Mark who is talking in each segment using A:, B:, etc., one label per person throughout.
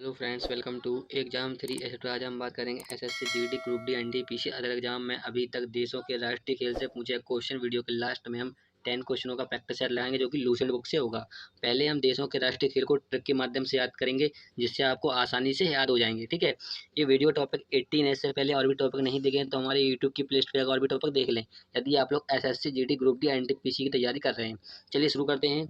A: Hello friends, welcome to exam 3 ऐसे। तो आज हम बात करेंगे SSC GD group D NTPC other exam में अभी तक देशों के राष्ट्रीय खेल से पूछे क्वेश्चन। वीडियो के लास्ट में हम 10 क्वेश्चनों का प्रैक्टिस सेट लगाएंगे जो कि लूसेंट बुक से होगा। पहले हम देशों के राष्ट्रीय खेल को ट्रिक के माध्यम से याद करेंगे जिससे आपको आसानी से याद हो जाएंगे। ठीक है, ये वीडियो टॉपिक 18 है। इससे पहले और भी टॉपिक नहीं देखे तो हमारे यूट्यूब की प्लेलिस्ट पर और भी टॉपिक देख लें यदि आप लोग SSC GD group D NTPC की तैयारी कर रहे हैं। चलिए शुरू करते हैं।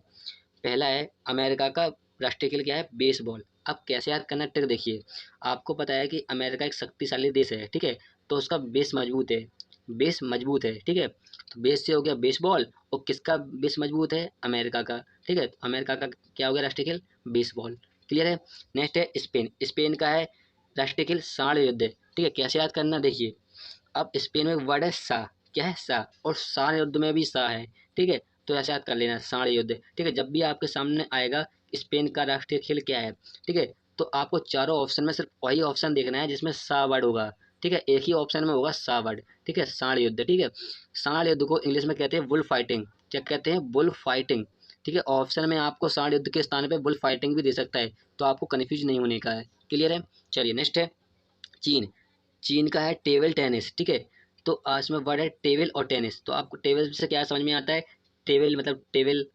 A: पहला है अमेरिका का राष्ट्रीय खेल क्या है? बेसबॉल। अब कैसे याद करना ट्रिक देखिए। आपको पता है कि अमेरिका एक शक्तिशाली देश है, ठीक है, तो उसका बेस मजबूत है। बेस मजबूत है, ठीक है, तो बेस से हो गया बेसबॉल। और किसका बेस मजबूत है? अमेरिका का। ठीक है, तो अमेरिका का क्या हो गया राष्ट्रीय खेल? बेसबॉल। क्लियर है। नेक्स्ट है स्पेन। स्पेन का है राष्ट्रीय खेल सांड युद्ध। ठीक है, कैसे याद करना देखिए। अब स्पेन में वर्ड है सा। क्या है? सा। और सांड युद्ध में भी सा है। ठीक है, तो ऐसे याद कर लेना सांड युद्ध। ठीक है, जब भी आपके सामने आएगा स्पेन का राष्ट्रीय खेल क्या है, ठीक है, तो आपको चारों ऑप्शन में सिर्फ वही ऑप्शन देखना है जिसमें सा वर्ड होगा। ठीक है, एक ही ऑप्शन में होगा सा वर्ड। ठीक है, सांड युद्ध। ठीक है, सांड युद्ध को इंग्लिश में कहते हैं बुल फाइटिंग। क्या कहते हैं? Bull fighting. ठीक है, ऑप्शन में आपको सांड युद्ध के स्थान पे बुल फाइटिंग भी दे सकता है, तो आपको कन्फ्यूज नहीं होने का है। क्लियर है। चलिए नेक्स्ट है चीन। चीन का है टेबल टेनिस। ठीक है, तो आज में वर्ड है टेबल और टेनिस। तो आपको टेबल से क्या समझ में आता है? टेबल मतलब टेबल,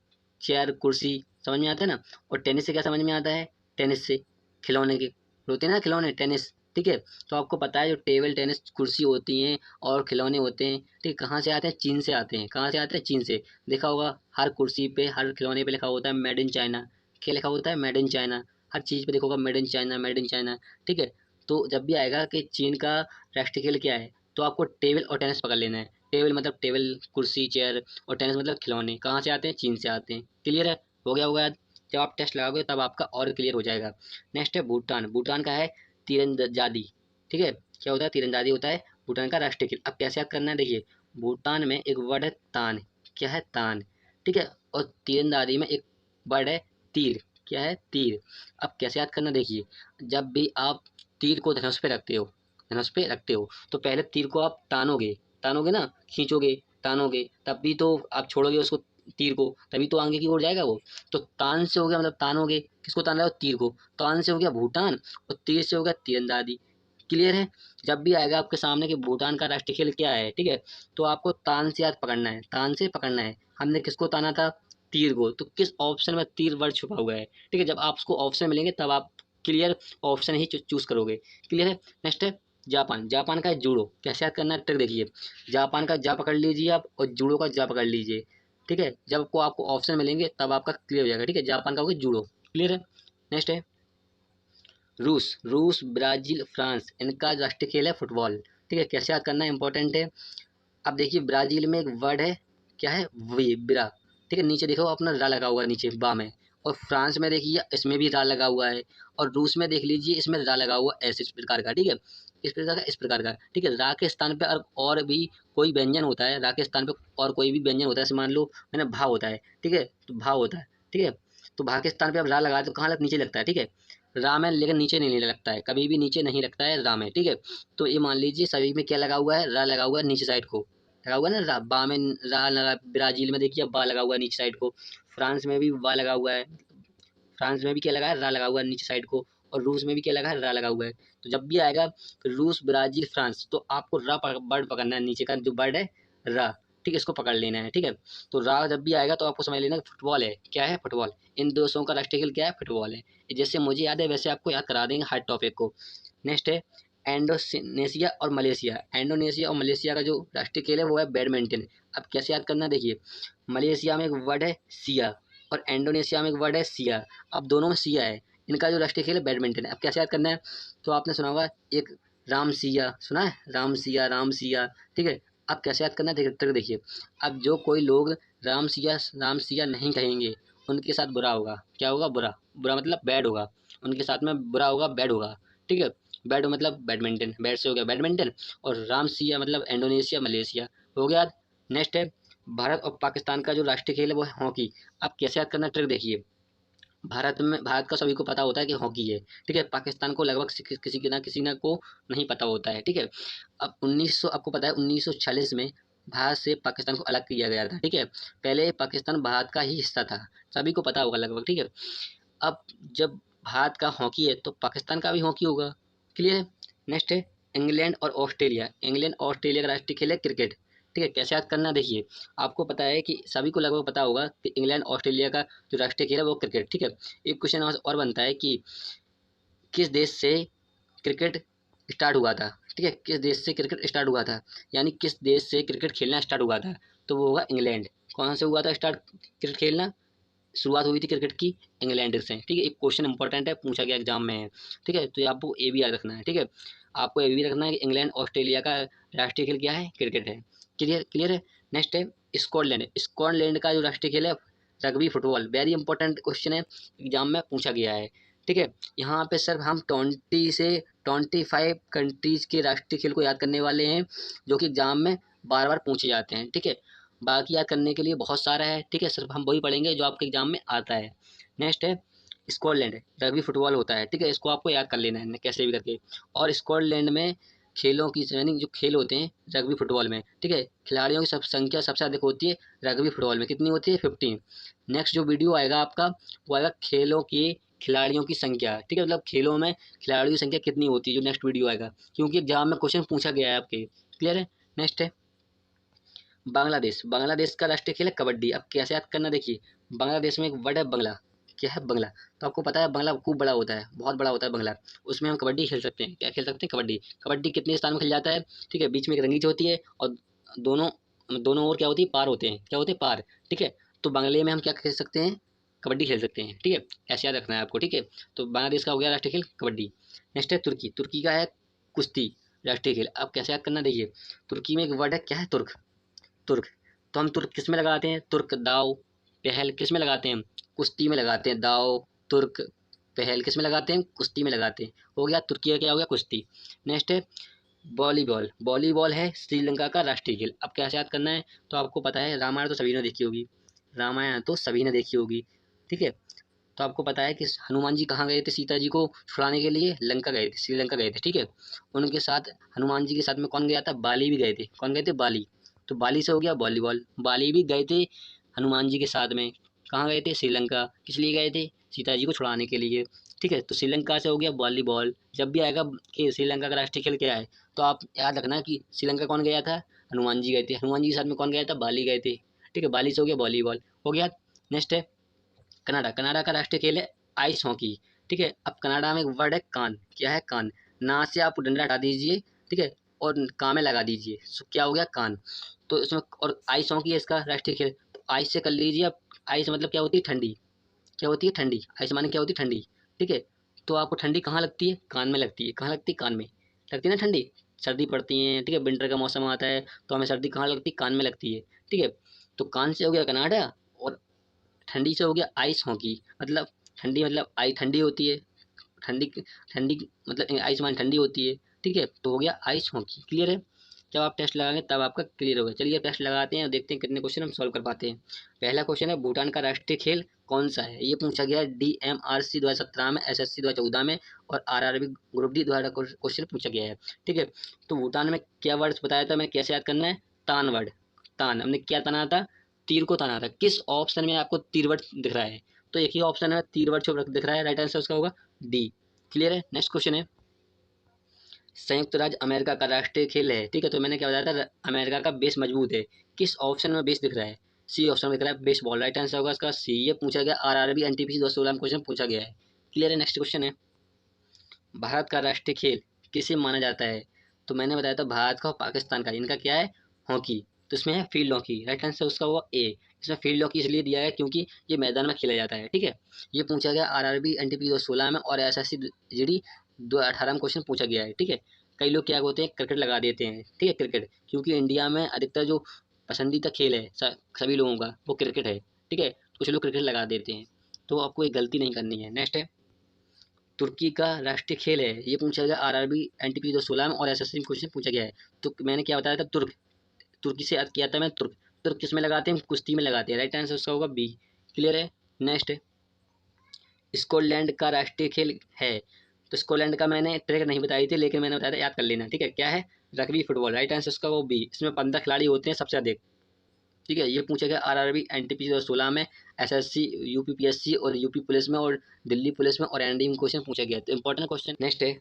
A: चेयर, कुर्सी, समझ में आता है ना। और टेनिस से क्या समझ में आता है? टेनिस से खिलौने के होते हैं ना, खिलौने, टेनिस। ठीक है, तो आपको पता है जो टेबल टेनिस कुर्सी होती हैं और खिलौने होते हैं, ठीक, कहाँ से आते हैं? चीन से आते हैं। कहाँ से आते हैं? चीन से। देखा होगा हर कुर्सी पे, हर खिलौने पे लिखा होता है मेड इन चाइना। क्या लिखा होता है? Made in China. हर चीज़ पे देखोगा made in China, made in China. ठीक है, तो जब भी आएगा कि चीन का राष्ट्रीय खेल क्या है, तो आपको टेबल और टेनिस पकड़ लेना है। टेबल मतलब टेबल, कुर्सी, चेयर, और टेनिस मतलब खिलौने। कहाँ से आते हैं? चीन से आते हैं। क्लियर है। हो गया होगा याद। जब आप टेस्ट लगाओगे तब आपका और क्लियर हो जाएगा। नेक्स्ट है भूटान। भूटान का है तीरंदाजी। ठीक है, क्या होता है? तीरंदाजी होता है भूटान का राष्ट्रीय खेल। अब कैसे याद करना है देखिए। भूटान में एक वर्ड है तान। क्या है? तान। ठीक है, और तीरंदाजी में एक वर्ड है तीर। क्या है? तीर। अब कैसे याद करना देखिए। जब भी आप तीर को धनुष पे रखते हो, धनुष पे रखते हो, तो पहले तीर को आप तानोगे, तानोगे ना, खींचोगे, तानोगे, तब भी तो आप छोड़ोगे उसको, तीर को, तभी तो आगे की ओर जाएगा वो। तो तान से हो गया मतलब तानोगे, किसको तान रहे हो? तीर को। तान से हो गया भूटान, और तीर से हो गया तीरंदाजी। क्लियर है। जब भी आएगा आपके सामने कि भूटान का राष्ट्रीय खेल क्या है, ठीक है, तो आपको तान से याद पकड़ना है, तान से पकड़ना है। हमने किसको ताना था? तीर को। तो किस ऑप्शन में तीर वर्ड छुपा हुआ है? ठीक है, जब आपको ऑप्शन मिलेंगे तब आप क्लियर ऑप्शन ही चूज करोगे। क्लियर है। नेक्स्ट है जापान। जापान का है जूडो। कैसे याद करना है ट्रिक देखिए। जापान का जा पकड़ लीजिए आप, और जूडो का जा पकड़ लीजिए। ठीक है, जब को आपको ऑप्शन मिलेंगे तब आपका क्लियर हो जाएगा। ठीक है, जापान का हो गया जूडो। क्लियर है। नेक्स्ट है रूस। रूस, ब्राजील, फ्रांस, इनका राष्ट्रीय खेल है फुटबॉल। ठीक है, कैसे याद करना है, इंपॉर्टेंट है। अब देखिए ब्राजील में एक वर्ड है, क्या है? वी, बिरा। ठीक है, नीचे देखो अपना रा लगा हुआ है नीचे बा में। और फ्रांस में देखिए इसमें भी रा लगा हुआ है। और रूस में देख लीजिए इसमें रा लगा हुआ है, ऐसे इस प्रकार का। ठीक है, इस प्रकार का, इस प्रकार का। ठीक है, रा के स्थान पे और भी कोई व्यंजन होता है, रा के स्थान पे और कोई भी व्यंजन होता है, जैसे मान लो मैंने भा होता है। ठीक है, तो भा होता है। ठीक है, तो भा के स्थान पे अब रा लगा तो कहाँ नीचे लगता है। ठीक है, रा में, लेकिन नीचे नहीं लगता है, कभी भी नीचे नहीं लगता है रा में। ठीक है, तो ये मान लीजिए सभी में क्या लगा हुआ है? रा लगा हुआ है नीचे साइड को, लगा हुआ है ना रा, बा में रा लगा। ब्राजील में देखिए बा लगा हुआ है नीचे साइड को। फ्रांस में भी बा लगा हुआ है। फ्रांस में भी क्या लगा है? रा लगा हुआ है नीचे साइड को। और रूस में भी क्या लगा है? रा लगा हुआ है। तो जब भी आएगा रूस, ब्राजील, फ्रांस, तो आपको रा बर्ड पकड़ना है, नीचे का जो बर्ड है रा। ठीक है, इसको पकड़ लेना है। ठीक है, तो रा जब भी आएगा तो आपको समझ लेना फुटबॉल है। क्या है? फुटबॉल। इन देशों का राष्ट्रीय खेल क्या है? फुटबॉल है। जैसे मुझे याद है वैसे आपको याद करा देंगे हर टॉपिक को। नेक्स्ट है इंडोनेशिया और मलेशिया। इंडोनेशिया और मलेशिया का जो राष्ट्रीय खेल है वो है बैडमिंटन। अब कैसे याद करना देखिए। मलेशिया में एक वर्ड है सिया, और इंडोनेशिया में एक वर्ड है सिया। अब दोनों में सिया है। इनका जो राष्ट्रीय खेल है बैडमिंटन है। अब कैसे याद करना है, तो आपने सुना होगा एक राम सिया, सुना है? राम सिया, राम सिया। ठीक है, अब कैसे याद करना है देखिए, देखिए। अब जो कोई लोग राम सिया नहीं कहेंगे उनके साथ बुरा होगा। क्या होगा? बुरा। बुरा मतलब बैड होगा। उनके साथ में बुरा होगा, बैड होगा। ठीक है, बैड मतलब बैडमिंटन, बैट से हो गया बैडमिंटन। और राम सिया मतलब इंडोनेशिया, मलेशिया। हो गया। नेक्स्ट है भारत और पाकिस्तान का जो राष्ट्रीय खेल है वो है हॉकी। अब कैसे याद करना ट्रिक देखिए। भारत का सभी को पता होता है कि हॉकी है। ठीक है, पाकिस्तान को लगभग किसी ना को नहीं पता होता है। ठीक है, अब 1900, आपको पता है 1946 में भारत से पाकिस्तान को अलग किया गया था। ठीक है, पहले पाकिस्तान भारत का ही हिस्सा था, सभी को पता होगा लगभग। ठीक है, अब जब भारत का हॉकी है तो पाकिस्तान का भी हॉकी होगा। क्लियर है। नेक्स्ट है इंग्लैंड और ऑस्ट्रेलिया। इंग्लैंड और ऑस्ट्रेलिया का राष्ट्रीय खेल है क्रिकेट। ठीक है, कैसे याद करना, देखिए आपको पता है कि सभी को लगभग पता होगा कि इंग्लैंड ऑस्ट्रेलिया का जो राष्ट्रीय खेल है वो क्रिकेट। ठीक है, एक क्वेश्चन और बनता है कि किस देश से क्रिकेट स्टार्ट हुआ था। ठीक है, किस देश से क्रिकेट स्टार्ट हुआ था, यानी किस देश से क्रिकेट खेलना स्टार्ट हुआ था, तो वो होगा इंग्लैंड। कौन से हुआ था स्टार्ट क्रिकेट खेलना, शुरुआत हुई थी क्रिकेट की इंग्लैंड से। ठीक है, एक क्वेश्चन इंपॉर्टेंट है, पूछा गया एग्जाम में है। ठीक है, तो आपको ये भी याद रखना है। ठीक है, आपको ये भी रखना है कि इंग्लैंड ऑस्ट्रेलिया का राष्ट्रीय खेल क्या है, क्रिकेट है। क्लियर क्लियर है। नेक्स्ट है स्कॉटलैंड। स्कॉटलैंड का जो राष्ट्रीय खेल है rugby football. Very important question है, एग्जाम में पूछा गया है। ठीक है, यहाँ पे सर हम 20 से 25 कंट्रीज के राष्ट्रीय खेल को याद करने वाले हैं, जो कि एग्जाम में बार बार पूछे जाते हैं। ठीक है, बाकी याद करने के लिए बहुत सारा है। ठीक है, सिर्फ हम वही पढ़ेंगे जो आपके एग्जाम में आता है। नेक्स्ट है स्कॉटलैंड। रग्बी फुटबॉल होता है। ठीक है, इसको आपको याद कर लेना है कैसे भी करके। और स्कॉटलैंड में खेलों की यानी जो खेल होते हैं रग्बी फुटबॉल में, ठीक है, खिलाड़ियों की सब संख्या सबसे अधिक होती है रग्बी फुटबॉल में। कितनी होती है, 15। नेक्स्ट जो वीडियो आएगा आपका वो आएगा खेलों की खिलाड़ियों की संख्या। ठीक है, मतलब खेलों में खिलाड़ियों की संख्या कितनी होती है, जो नेक्स्ट वीडियो आएगा, क्योंकि एग्जाम में क्वेश्चन पूछा गया है आपके। क्लियर है। नेक्स्ट है बांग्लादेश। बांग्लादेश का राष्ट्रीय खेल है कबड्डी। अब कैसे याद करना, देखिए बांग्लादेश में एक वर्ड है बंगला। क्या है, बंगला। तो आपको पता है बंगला खूब बड़ा होता है, बहुत बड़ा होता है बंगला। उसमें हम कबड्डी खेल सकते हैं। क्या खेल सकते हैं, कबड्डी। कबड्डी कितने स्थान में खेल जाता है, ठीक है, बीच में एक रंगीच होती है और दोनों दोनों ओर क्या होती है, पार होते हैं। क्या होते हैं, पार। ठीक है, तो बांग्ले में हम क्या खेल सकते हैं, कबड्डी खेल सकते हैं। ठीक है, ऐसे याद रखना है आपको। ठीक है, तो बांग्लादेश का हो गया राष्ट्रीय खेल कबड्डी। नेक्स्ट है तुर्की। तुर्की का है कुश्ती राष्ट्रीय खेल। अब कैसे याद करना, देखिए तुर्की में एक वर्ड है, क्या है, तुर्क। तुर्क। तो हम तुर्क किस में लगाते हैं, तुर्क दाव पहल किस में लगाते हैं हम, कुश्ती में लगाते हैं। दाव तुर्क पहल किस में लगाते हैं, कुश्ती में लगाते हैं। हो गया तुर्की का, क्या हो गया, कुश्ती। नेक्स्ट है वॉलीबॉल। वॉलीबॉल है श्रीलंका का राष्ट्रीय खेल। अब कैसे याद करना है, तो आपको पता है रामायण तो सभी ने देखी होगी, रामायण तो सभी ने देखी होगी। ठीक है, तो आपको पता है कि हनुमान जी कहाँ गए थे, सीता जी को छुड़ाने के लिए लंका गए थे, श्रीलंका गए थे। ठीक है, उनके साथ हनुमान जी के साथ में कौन गया था, बाली भी गए थे। कौन गए थे, बाली। तो बाली से हो गया वॉलीबॉल। बाली भी गए थे हनुमान जी के साथ में, कहाँ गए थे, श्रीलंका। किस लिए गए थे, सीता जी को छुड़ाने के लिए। ठीक है, तो श्रीलंका से हो गया वॉलीबॉल। जब भी आएगा कि श्रीलंका का राष्ट्रीय खेल क्या है, तो आप याद रखना कि श्रीलंका कौन गया था, हनुमान जी गए थे। हनुमान जी के साथ में कौन गया था, बाली गए थे। ठीक है, बाली से हो गया वॉलीबॉल। हो गया। नेक्स्ट है कनाडा। कनाडा का राष्ट्रीय खेल है आइस हॉकी। ठीक है, अब कनाडा में एक वर्ड है कान। क्या है, कान। ना से आप डंडा हटा दीजिए, ठीक है, और का में लगा दीजिए, सो क्या हो गया, कान। तो इसमें और आइस हॉकी है इसका राष्ट्रीय खेल। तो आइस से कर लीजिए आप। आइस मतलब क्या होती है, ठंडी। क्या होती है, ठंडी। आइस माने क्या होती है, ठंडी। ठीक है, तो आपको ठंडी कहाँ लगती है, कान में लगती है। कहाँ लगती है, कान में लगती है ना ठंडी। सर्दी पड़ती है, ठीक है, विंटर का मौसम आता है तो हमें सर्दी कहाँ लगती है, कान में लगती है। ठीक है, तो कान से हो गया कनाडा, और ठंडी से हो गया आइस हॉकी। मतलब ठंडी मतलब आई ठंडी होती है, ठंडी ठंडी मतलब आइस मान ठंडी होती है। ठीक है, तो हो गया आइस हॉकी। क्लियर है। जब आप टेस्ट लगाएंगे तब आपका क्लियर होगा। चलिए टेस्ट लगाते हैं और देखते हैं कितने क्वेश्चन हम सॉल्व कर पाते हैं। पहला क्वेश्चन है भूटान का राष्ट्रीय खेल कौन सा है। ये पूछा गया है DMRC 2017 में, SSC 2014 में और RRB ग्रुप डी द्वारा क्वेश्चन पूछा गया है। ठीक है, तो भूटान में क्या वर्ड्स बताया था, मैंने कैसे याद करना है, तान वर्ड। तान हमने क्या तना था, तीर को ताना था। किस ऑप्शन में आपको तीर वर्ड दिख रहा है, तो एक ही ऑप्शन है, तीर वर्ड जो दिख रहा है, राइट आंसर उसका होगा डी। क्लियर है। नेक्स्ट क्वेश्चन है संयुक्त राज्य अमेरिका का राष्ट्रीय खेल है। ठीक है, तो मैंने क्या बताया था, अमेरिका का बेस मजबूत है। किस ऑप्शन में बेस दिख रहा है, सी ऑप्शन में दिख रहा है बेसबॉल। राइट आंसर होगा इसका सी। ये पूछा गया RRB NTPC 2016 में क्वेश्चन पूछा गया है। क्लियर है। नेक्स्ट क्वेश्चन है भारत का राष्ट्रीय खेल किसे माना जाता है, तो मैंने बताया था भारत का और पाकिस्तान का, इनका क्या है, हॉकी। तो इसमें है फील्ड हॉकी। राइट आंसर उसका हुआ ए। इसमें फील्ड हॉकी इसलिए दिया है क्योंकि ये मैदान में खेला जाता है। ठीक है, ये पूछा गया RRB NTPC 2016 में और SSC GD 2018 में क्वेश्चन पूछा गया है। ठीक है, कई लोग क्या होते हैं, क्रिकेट लगा देते हैं। ठीक है, क्रिकेट क्योंकि इंडिया में अधिकतर जो पसंदीदा खेल है सभी लोगों का वो क्रिकेट है। ठीक है, कुछ लोग क्रिकेट लगा देते हैं, तो आपको एक गलती नहीं करनी है। नेक्स्ट है तुर्की का राष्ट्रीय खेल है। ये पूछा गया RRB NTPC 2016 में और SSC में क्वेश्चन पूछा गया है। तो मैंने क्या बताया था, तुर्क। तुर्की से याद किया था मैं, तुर्क। तुर्क किस में लगाते हैं, कुश्ती में लगाते हैं। राइट आंसर उसका होगा बी। क्लियर है। नेक्स्ट है स्कॉटलैंड का राष्ट्रीय खेल है। तो स्कॉटलैंड का मैंने ट्रैक नहीं बताई थी, लेकिन मैंने बताया था, याद कर लेना। ठीक है, क्या है, रग्बी फुटबॉल। राइट आंसर उसका वो बी। इसमें 15 खिलाड़ी होते हैं सबसे अधिक। ठीक है, ये पूछा गया आरआरबी एनटीपीसी 2016 में, एसएससी, यूपीपीएससी और यूपी पुलिस में और दिल्ली पुलिस में और एनडीए में क्वेश्चन पूछा गया। तो इंपॉर्टेंट क्वेश्चन। नेक्स्ट है,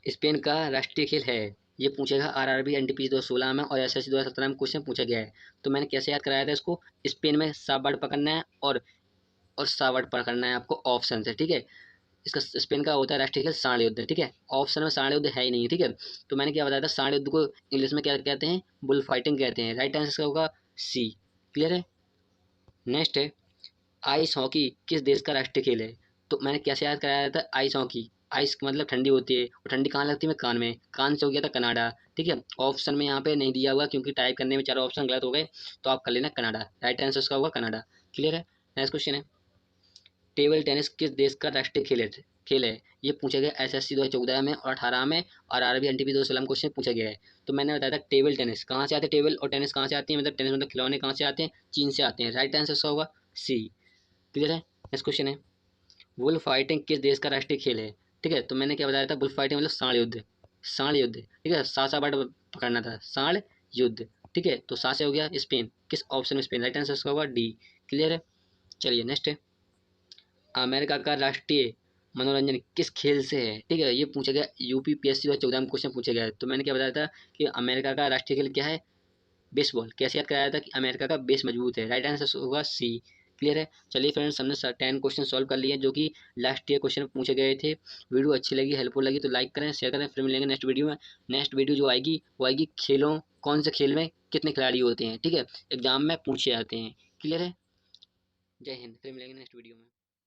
A: स्पेन का राष्ट्रीय खेल है, ये पूछेगा आरआरबी एनटीपीसी 2016 में और एसएससी 2017 में क्वेश्चन पूछा गया है। तो मैंने कैसे याद कराया था इसको, स्पेन में सावर्ड पकड़ना है और सावर्ड पकड़ना है आपको ऑप्शन से, ठीक है। इसका स्पेन का होता है राष्ट्रीय खेल साण युद्ध, ठीक है। ऑप्शन में साण युद्ध है ही नहीं, ठीक है। तो मैंने क्या बताया था, साण युद्ध को इंग्लिश में क्या कहते हैं, बुल फाइटिंग कहते हैं। राइट आंसर होगा सी। क्लियर है। नेक्स्ट है, आइस हॉकी किस देश का राष्ट्रीय खेल है। तो मैंने कैसे याद कराया था, आइस हॉकी, आइस मतलब ठंडी होती है और ठंडी कहाँ लगती है, में कान में, कान से हो गया था कनाडा, ठीक है। ऑप्शन में यहाँ पे नहीं दिया हुआ क्योंकि टाइप करने में चारों ऑप्शन गलत हो गए, तो आप कर लेना कनाडा। राइट आंसर उसका होगा कनाडा। क्लियर है। नेक्स्ट क्वेश्चन है, टेबल टेनिस किस देश का राष्ट्रीय खेल है। ये पूछा गया एसएससी 2014 में और 18 में और आरआरबी एनटीपीसी 2016 क्वेश्चन पूछा गया है। तो मैंने बताया था टेबल टेनिस कहाँ से आते हैं, टेबल और टेनिस कहाँ से आती है, मतलब टेनिस मतलब खिलौने कहाँ से आते हैं, चीन से आते हैं। राइट आंसर इसका होगा सी। क्लियर है। नेक्स्ट क्वेश्चन है, बुल फाइटिंग किस देश का राष्ट्रीय खेल है। ठीक है, तो मैंने क्या बताया था, बुल फाइटिंग मतलब साण युद्ध, साण युद्ध, ठीक है। सा वर्ड पकड़ना था, साण युद्ध, ठीक है। तो सा से हो गया स्पेन, किस ऑप्शन में स्पेन। राइट आंसर इसका होगा डी। क्लियर है। चलिए नेक्स्ट है, अमेरिका का राष्ट्रीय मनोरंजन किस खेल से है। ठीक है, ये पूछा गया यूपीपीएससी 2014 में क्वेश्चन पूछा गया है। तो मैंने क्या बताया था कि अमेरिका का राष्ट्रीय खेल क्या है, बेसबॉल। कैसे याद कराया था कि अमेरिका का बेस मजबूत है। राइट आंसर होगा सी। क्लियर है। चलिए फ्रेंड्स, हमने 10 क्वेश्चन सॉल्व कर लिए जो कि लास्ट ईयर क्वेश्चन पूछे गए थे। वीडियो अच्छी लगी, हेल्पफुल लगी तो लाइक करें, शेयर करें। फिर मिलेंगे नेक्स्ट वीडियो में। नेक्स्ट वीडियो जो आएगी वो आएगी खेलों, कौन से खेल में कितने खिलाड़ी होते हैं, ठीक है, एग्जाम में पूछे जाते हैं। क्लियर है। जय हिंद। फिर मिलेंगे नेक्स्ट वीडियो में।